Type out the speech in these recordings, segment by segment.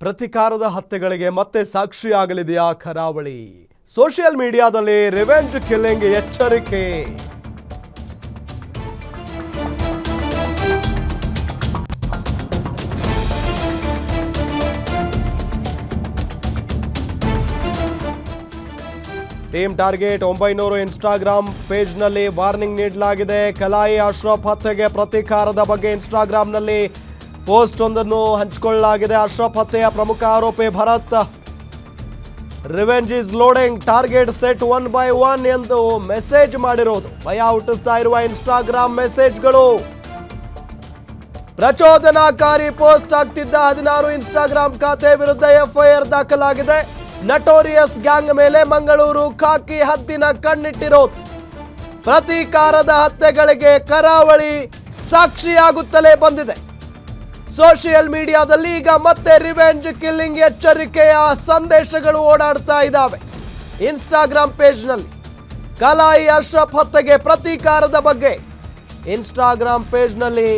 ಪ್ರತಿಕಾರದ ಹತ್ಯೆಗಳಿಗೆ ಮತ್ತೆ ಸಾಕ್ಷಿಯಾಗಲಿದೆಯಾ ಕರಾವಳಿ? ಸೋಷಿಯಲ್ ಮೀಡಿಯಾದಲ್ಲಿ ರಿವೆಂಜ್ ಕಿಲ್ಲಿಂಗ್ ಎಚ್ಚರಿಕೆ. ಟೀಮ್ ಟಾರ್ಗೆಟ್ 900 ಇನ್ಸ್ಟಾಗ್ರಾಮ್ ಪೇಜ್ನಲ್ಲಿ ವಾರ್ನಿಂಗ್ ನೀಡಲಾಗಿದೆ. ಕಲಾಯಿ ಅಶ್ರಫ್ ಹತ್ಯೆಗೆ ಪ್ರತೀಕಾರದ ಬಗ್ಗೆ ಇನ್ಸ್ಟಾಗ್ರಾಮ್ನಲ್ಲಿ ಪೋಸ್ಟ್ ಒಂದನ್ನು ಹಂಚಿಕೊಳ್ಳಲಾಗಿದೆ. ಅಶ್ರಫ್ ಹತ್ಯೆಯ ಪ್ರಮುಖ ಆರೋಪಿ Bharat. Revenge is loading, target set 1 by 1 ಎಂದು ಮೆಸೇಜ್ ಮಾಡಿರೋದು. ಭಯ ಹುಟ್ಟಿಸ್ತಾ ಇರುವ ಇನ್ಸ್ಟಾಗ್ರಾಮ್ ಮೆಸೇಜ್ಗಳು. ಪ್ರಚೋದನಾಕಾರಿ ಪೋಸ್ಟ್ ಆಗ್ತಿದ್ದ 16 ಇನ್ಸ್ಟಾಗ್ರಾಮ್ ಖಾತೆ ವಿರುದ್ಧ ಎಫ್ಐಆರ್ ದಾಖಲಾಗಿದೆ. ನಟೋರಿಯಸ್ ಗ್ಯಾಂಗ್ ಮೇಲೆ ಮಂಗಳೂರು ಖಾಕಿ ಹದ್ದಿನ ಕಣ್ಣಿಟ್ಟಿರೋದು. ಪ್ರತೀಕಾರದ ಹತ್ಯೆಗಳಿಗೆ ಕರಾವಳಿ ಸಾಕ್ಷಿಯಾಗುತ್ತಲೇ ಬಂದಿದೆ. ಸೋಷಿಯಲ್ ಮೀಡಿಯಾದಲ್ಲಿ ಈಗ ಮತ್ತೆ ರಿವೆಂಜ್ ಕಿಲ್ಲಿಂಗ್ ಎಚ್ಚರಿಕೆಯ ಸಂದೇಶಗಳು ಓಡಾಡ್ತಾ ಇದ್ದಾವೆ. ಇನ್ಸ್ಟಾಗ್ರಾಮ್ ಪೇಜ್ನಲ್ಲಿ ಕಲಾಯಿ ಅಶ್ರಫ್ ಹತ್ಯೆಗೆ ಪ್ರತೀಕಾರದ ಬಗ್ಗೆ ಇನ್ಸ್ಟಾಗ್ರಾಮ್ ಪೇಜ್ನಲ್ಲಿ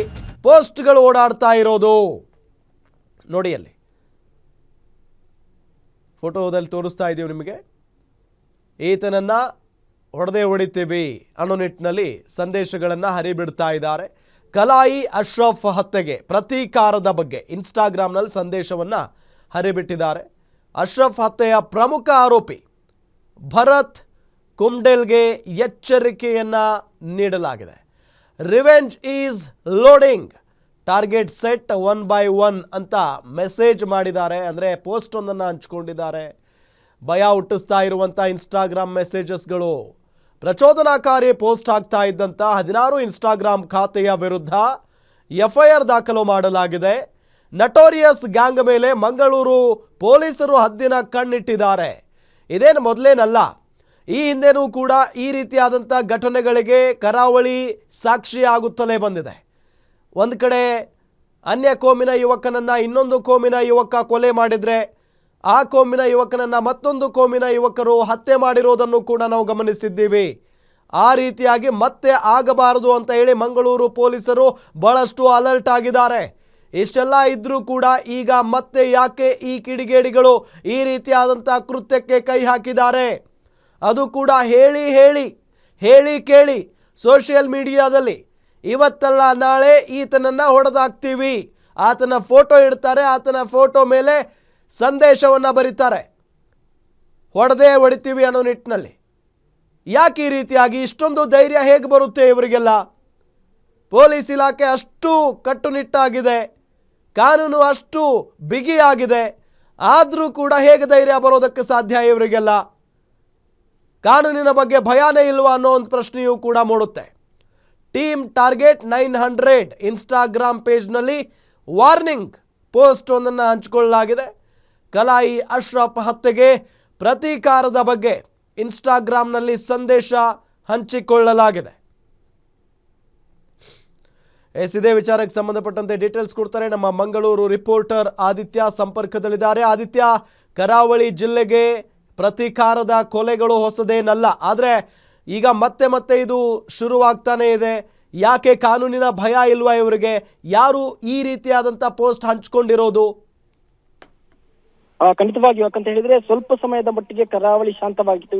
ಪೋಸ್ಟ್ಗಳು ಓಡಾಡ್ತಾ ಇರೋದು. ನೋಡಿ, ಅಲ್ಲಿ ಫೋಟೋದಲ್ಲಿ ತೋರಿಸ್ತಾ ಇದ್ದೀವಿ ನಿಮಗೆ. ಈತನನ್ನ ಹೊಡೆದೇ ಹೊಡಿತೀವಿ ಅನ್ನೋ ನಿಟ್ಟಿನಲ್ಲಿ ಸಂದೇಶಗಳನ್ನು ಹರಿಬಿಡ್ತಾ ಇದ್ದಾರೆ. ಕಲಾಯಿ ಅಶ್ರಫ್ ಹತ್ಯೆಗೆ ಪ್ರತೀಕಾರದ ಬಗ್ಗೆ ಇನ್ಸ್ಟಾಗ್ರಾಮ್ನಲ್ಲಿ ಸಂದೇಶವನ್ನು ಹರಿಬಿಟ್ಟಿದ್ದಾರೆ. ಅಶ್ರಫ್ ಹತ್ಯೆಯ ಪ್ರಮುಖ ಆರೋಪಿ ಭರತ್ ಕುಮ್ಡೆಲ್ಗೆ ಎಚ್ಚರಿಕೆಯನ್ನು ನೀಡಲಾಗಿದೆ. Revenge is loading, target set 1 by 1 ಅಂತ ಮೆಸೇಜ್ ಮಾಡಿದ್ದಾರೆ. ಅಂದರೆ ಪೋಸ್ಟ್ ಒಂದನ್ನು ಹಂಚ್ಕೊಂಡಿದ್ದಾರೆ. ಭಯ ಹುಟ್ಟಿಸ್ತಾ ಇರುವಂಥ ಇನ್ಸ್ಟಾಗ್ರಾಮ್ ಮೆಸೇಜಸ್ಗಳು. ಪ್ರಚೋದನಾಕಾರಿ ಪೋಸ್ಟ್ ಆಗ್ತಾ ಇದ್ದಂಥ 16 ಇನ್ಸ್ಟಾಗ್ರಾಮ್ ಖಾತೆಯ ವಿರುದ್ಧ ಎಫ್ಐಆರ್ ದಾಖಲು ಮಾಡಲಾಗಿದೆ. ನಟೋರಿಯಸ್ ಗ್ಯಾಂಗ್ ಮೇಲೆ ಮಂಗಳೂರು ಪೊಲೀಸರು ಹದ್ದಿನ ಕಣ್ಣಿಟ್ಟಿದ್ದಾರೆ. ಇದೇನು ಮೊದಲೇನಲ್ಲ, ಈ ಹಿಂದೆನೂ ಕೂಡ ಈ ರೀತಿಯಾದಂಥ ಘಟನೆಗಳಿಗೆ ಕರಾವಳಿ ಸಾಕ್ಷಿಯಾಗುತ್ತಲೇ ಬಂದಿದೆ. ಒಂದು ಕಡೆ ಅನ್ಯ ಕೋಮಿನ ಯುವಕನನ್ನು ಇನ್ನೊಂದು ಕೋಮಿನ ಯುವಕ ಕೊಲೆ ಮಾಡಿದರೆ ಆ ಕೋಮಿನ ಯುವಕನನ್ನು ಮತ್ತೊಂದು ಕೋಮಿನ ಯುವಕರು ಹತ್ಯೆ ಮಾಡಿರೋದನ್ನು ಕೂಡ ನಾವು ಗಮನಿಸಿದ್ದೀವಿ. ಆ ರೀತಿಯಾಗಿ ಮತ್ತೆ ಆಗಬಾರದು ಅಂತ ಹೇಳಿ ಮಂಗಳೂರು ಪೊಲೀಸರು ಬಹಳಷ್ಟು ಅಲರ್ಟ್ ಆಗಿದ್ದಾರೆ. ಇಷ್ಟೆಲ್ಲ ಇದ್ದರೂ ಕೂಡ ಈಗ ಮತ್ತೆ ಯಾಕೆ ಈ ಕಿಡಿಗೇಡಿಗಳು ಈ ರೀತಿಯಾದಂಥ ಕೃತ್ಯಕ್ಕೆ ಕೈ ಹಾಕಿದ್ದಾರೆ? ಅದು ಕೂಡ ಹೇಳಿ ಕೇಳಿ ಸೋಷಿಯಲ್ ಮೀಡಿಯಾದಲ್ಲಿ ಇವತ್ತಲ್ಲ ನಾಳೆ ಈತನನ್ನು ಹೊಡೆದಾಕ್ತೀವಿ, ಆತನ ಫೋಟೋ ಇಡ್ತಾರೆ, ಆತನ ಫೋಟೋ ಮೇಲೆ ಸಂದೇಶವನ್ನು ಬರೀತಾರೆ, ಹೊಡೆದೇ ಹೊಡಿತೀವಿ ಅನ್ನೋ ನಿಟ್ಟಿನಲ್ಲಿ. ಯಾಕೆ ಈ ರೀತಿಯಾಗಿ ಇಷ್ಟೊಂದು ಧೈರ್ಯ ಹೇಗೆ ಬರುತ್ತೆ ಇವರಿಗೆಲ್ಲ? ಪೊಲೀಸ್ ಇಲಾಖೆ ಅಷ್ಟು ಕಟ್ಟುನಿಟ್ಟಾಗಿದೆ, ಕಾನೂನು ಅಷ್ಟು ಬಿಗಿಯಾಗಿದೆ, ಆದರೂ ಕೂಡ ಹೇಗೆ ಧೈರ್ಯ ಬರೋದಕ್ಕೆ ಸಾಧ್ಯ ಇವರಿಗೆಲ್ಲ? ಕಾನೂನಿನ ಬಗ್ಗೆ ಭಯನೇ ಇಲ್ವಾ ಅನ್ನೋ ಒಂದು ಪ್ರಶ್ನೆಯೂ ಕೂಡ ಮೂಡುತ್ತೆ. ಟೀಮ್ ಟಾರ್ಗೆಟ್ 900 ಇನ್ಸ್ಟಾಗ್ರಾಮ್ ಪೇಜ್ನಲ್ಲಿ ವಾರ್ನಿಂಗ್ ಪೋಸ್ಟ್ ಒಂದನ್ನು ಹಂಚಿಕೊಳ್ಳಲಾಗಿದೆ. ಕಲಾಯಿ ಅಶ್ರಫ್ ಹತ್ಯೆಗೆ ಪ್ರತೀಕಾರದ ಬಗ್ಗೆ ಇನ್ಸ್ಟಾಗ್ರಾಮ್ನಲ್ಲಿ ಸಂದೇಶ ಹಂಚಿಕೊಳ್ಳಲಾಗಿದೆ. ಇದೇ ವಿಚಾರಕ್ಕೆ ಸಂಬಂಧಪಟ್ಟಂತೆ ಡೀಟೇಲ್ಸ್ ಕೊಡ್ತಾರೆ ನಮ್ಮ ಮಂಗಳೂರು ರಿಪೋರ್ಟರ್ ಆದಿತ್ಯ ಸಂಪರ್ಕದಲ್ಲಿದ್ದಾರೆ. ಆದಿತ್ಯ, ಕರಾವಳಿ ಜಿಲ್ಲೆಗೆ ಪ್ರತೀಕಾರದ ಕೊಲೆಗಳು ಹೊಸದೇನಲ್ಲ, ಆದರೆ ಈಗ ಮತ್ತೆ ಇದು ಶುರುವಾಗ್ತಾನೆ ಇದೆ. ಯಾಕೆ ಕಾನೂನಿನ ಭಯ ಇಲ್ವಾ ಇವರಿಗೆ? ಯಾರು ಈ ರೀತಿಯಾದಂಥ ಪೋಸ್ಟ್ ಹಂಚ್ಕೊಂಡಿರೋದು? ಖಂಡಿತವಾಗಿ, ಯಾಕಂತ ಹೇಳಿದ್ರೆ ಸ್ವಲ್ಪ ಸಮಯದ ಮಟ್ಟಿಗೆ ಕರಾವಳಿ ಶಾಂತವಾಗಿತ್ತು.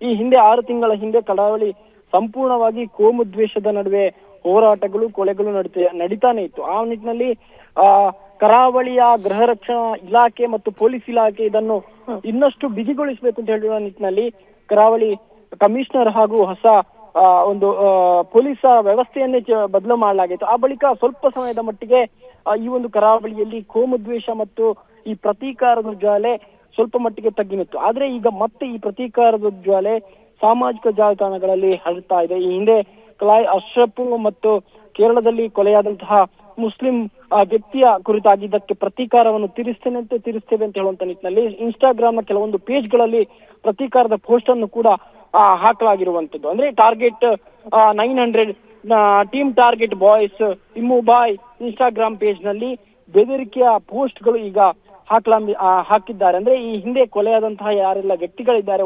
ಈ ಹಿಂದೆ 6 ತಿಂಗಳ ಹಿಂದೆ ಕರಾವಳಿ ಸಂಪೂರ್ಣವಾಗಿ ಕೋಮುದ್ವೇಷದ ನಡುವೆ ಹೋರಾಟಗಳು, ಕೊಲೆಗಳು ನಡೀತಾನೆ ಇತ್ತು. ಆ ನಿಟ್ಟಿನಲ್ಲಿ ಕರಾವಳಿಯ ಗೃಹ ರಕ್ಷಣಾ ಇಲಾಖೆ ಮತ್ತು ಪೊಲೀಸ್ ಇಲಾಖೆ ಇದನ್ನು ಇನ್ನಷ್ಟು ಬಿಗಿಗೊಳಿಸಬೇಕು ಅಂತ ಹೇಳಿರುವ ನಿಟ್ಟಿನಲ್ಲಿ ಕರಾವಳಿ ಕಮಿಷನರ್ ಹಾಗೂ ಹೊಸ ಒಂದು ಪೊಲೀಸ್ ವ್ಯವಸ್ಥೆಯನ್ನೇ ಬದಲು ಮಾಡಲಾಗಿತ್ತು. ಆ ಬಳಿಕ ಸ್ವಲ್ಪ ಸಮಯದ ಮಟ್ಟಿಗೆ ಈ ಒಂದು ಕರಾವಳಿಯಲ್ಲಿ ಕೋಮುದ್ವೇಷ ಮತ್ತು ಈ ಪ್ರತೀಕಾರದ ಜ್ವಾಲೆ ಸ್ವಲ್ಪ ಮಟ್ಟಿಗೆ ತಗ್ಗಿನಿತ್ತು. ಆದ್ರೆ ಈಗ ಮತ್ತೆ ಈ ಪ್ರತೀಕಾರದ ಜ್ವಾಲೆ ಸಾಮಾಜಿಕ ಜಾಲತಾಣಗಳಲ್ಲಿ ಹರಡ್ತಾ ಇದೆ. ಈ ಹಿಂದೆ ಕಲಾಯಿ ಅಶ್ರಫ್ ಮತ್ತು ಕೇರಳದಲ್ಲಿ ಕೊಲೆಯಾದಂತಹ ಮುಸ್ಲಿಂ ವ್ಯಕ್ತಿಯ ಕುರಿತಾಗಿದ್ದಕ್ಕೆ ಪ್ರತೀಕಾರವನ್ನು ತೀರಿಸ್ತೇವೆ ಅಂತ ಹೇಳುವಂತ ನಿಟ್ಟಿನಲ್ಲಿ ಇನ್ಸ್ಟಾಗ್ರಾಮ್ ನ ಕೆಲವೊಂದು ಪೇಜ್ಗಳಲ್ಲಿ ಪ್ರತೀಕಾರದ ಪೋಸ್ಟ್ ಅನ್ನು ಕೂಡ ಹಾಕಲಾಗಿರುವಂತದ್ದು. ಅಂದ್ರೆ ಟಾರ್ಗೆಟ್ 900 ಟೀಮ್ ಟಾರ್ಗೆಟ್ ಬಾಯ್ಸ್ ಇಮ್ಮುಬಾಯ್ ಇನ್ಸ್ಟಾಗ್ರಾಮ್ ಪೇಜ್ ನಲ್ಲಿ ಬೆದರಿಕೆಯ ಪೋಸ್ಟ್ಗಳು ಈಗ ಹಾಕಿದ್ದಾರೆ. ಅಂದ್ರೆ ಈ ಹಿಂದೆ ಕೊಲೆಯಾದಂತಹ ಯಾರೆಲ್ಲ ವ್ಯಕ್ತಿಗಳಿದ್ದಾರೆ,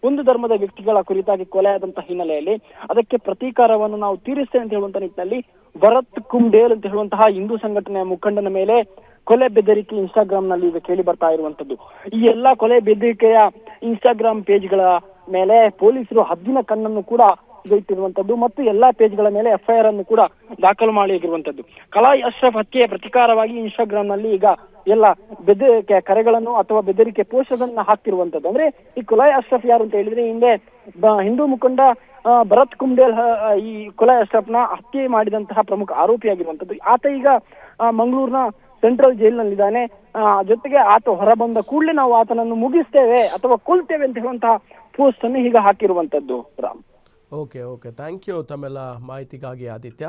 ಒಂದು ಧರ್ಮದ ವ್ಯಕ್ತಿಗಳ ಕುರಿತಾಗಿ ಕೊಲೆಯಾದಂತಹ ಹಿನ್ನೆಲೆಯಲ್ಲಿ ಅದಕ್ಕೆ ಪ್ರತೀಕಾರವನ್ನು ನಾವು ತೀರಿಸ್ತೇವೆ ಅಂತ ಹೇಳುವಂತ ನಿಟ್ಟಿನಲ್ಲಿ ಭರತ್ ಕುಮ್ಡೇಲ್ ಅಂತ ಹೇಳುವಂತಹ ಹಿಂದೂ ಸಂಘಟನೆಯ ಮುಖಂಡನ ಮೇಲೆ ಕೊಲೆ ಬೆದರಿಕೆ ಇನ್ಸ್ಟಾಗ್ರಾಮ್ ನಲ್ಲಿ ಈಗ ಕೇಳಿ ಬರ್ತಾ ಇರುವಂತದ್ದು. ಈ ಎಲ್ಲಾ ಕೊಲೆ ಬೆದರಿಕೆಯ ಇನ್ಸ್ಟಾಗ್ರಾಮ್ ಪೇಜ್ಗಳ ಮೇಲೆ ಪೊಲೀಸರು ಹದ್ದಿನ ಕಣ್ಣನ್ನು ಕೂಡ ಇಟ್ಟಿರುವಂತದ್ದು ಮತ್ತು ಎಲ್ಲಾ ಪೇಜ್ಗಳ ಮೇಲೆ FIR ಅನ್ನು ಕೂಡ ದಾಖಲು ಮಾಡಿರುವಂತದ್ದು. ಕಲಾಯಿ ಅಶ್ರಫ್ ಹತ್ಯೆಯ ಪ್ರತಿಕಾರವಾಗಿ ಇನ್ಸ್ಟಾಗ್ರಾಮ್ ನಲ್ಲಿ ಈಗ ಎಲ್ಲ ಬೆದರಿಕೆ ಕರೆಗಳನ್ನು ಅಥವಾ ಬೆದರಿಕೆ ಪೋಸ್ಟ್ಗಳನ್ನ ಹಾಕ್ತಿರುವಂತದ್ದು. ಅಂದ್ರೆ ಈ ಕಲಾಯಿ ಅಶ್ರಫ್ ಯಾರು ಅಂತ ಹೇಳಿದ್ರೆ ಹಿಂದೆ ಹಿಂದೂ ಮುಖಂಡ ಭರತ್ ಕುಂಡೇಲ್ ಈ ಕಲಾಯಿ ಅಶ್ರಫ್ನ ಹತ್ಯೆ ಮಾಡಿದಂತಹ ಪ್ರಮುಖ ಆರೋಪಿಯಾಗಿರುವಂತದ್ದು. ಆತ ಈಗ ಮಂಗಳೂರಿನ ಸೆಂಟ್ರಲ್ ಜೈಲಿನಲ್ಲಿದ್ದಾನೆ. ಜೊತೆಗೆ ಆತ ಹೊರಬಂದ ಕೂಡಲೇ ನಾವು ಆತನನ್ನು ಮುಗಿಸ್ತೇವೆ ಅಥವಾ ಕೊಲ್ತೇವೆ ಅಂತ ಹೇಳುವಂತಹ ಪೋಸ್ಟ್ ಅನ್ನು ಈಗ ಹಾಕಿರುವಂತದ್ದು. ರಾಮ್, ಓಕೆ ಥ್ಯಾಂಕ್ ಯು ತಮ್ಮೆಲ್ಲ ಮಾಹಿತಿಗಾಗಿ ಆದಿತ್ಯ.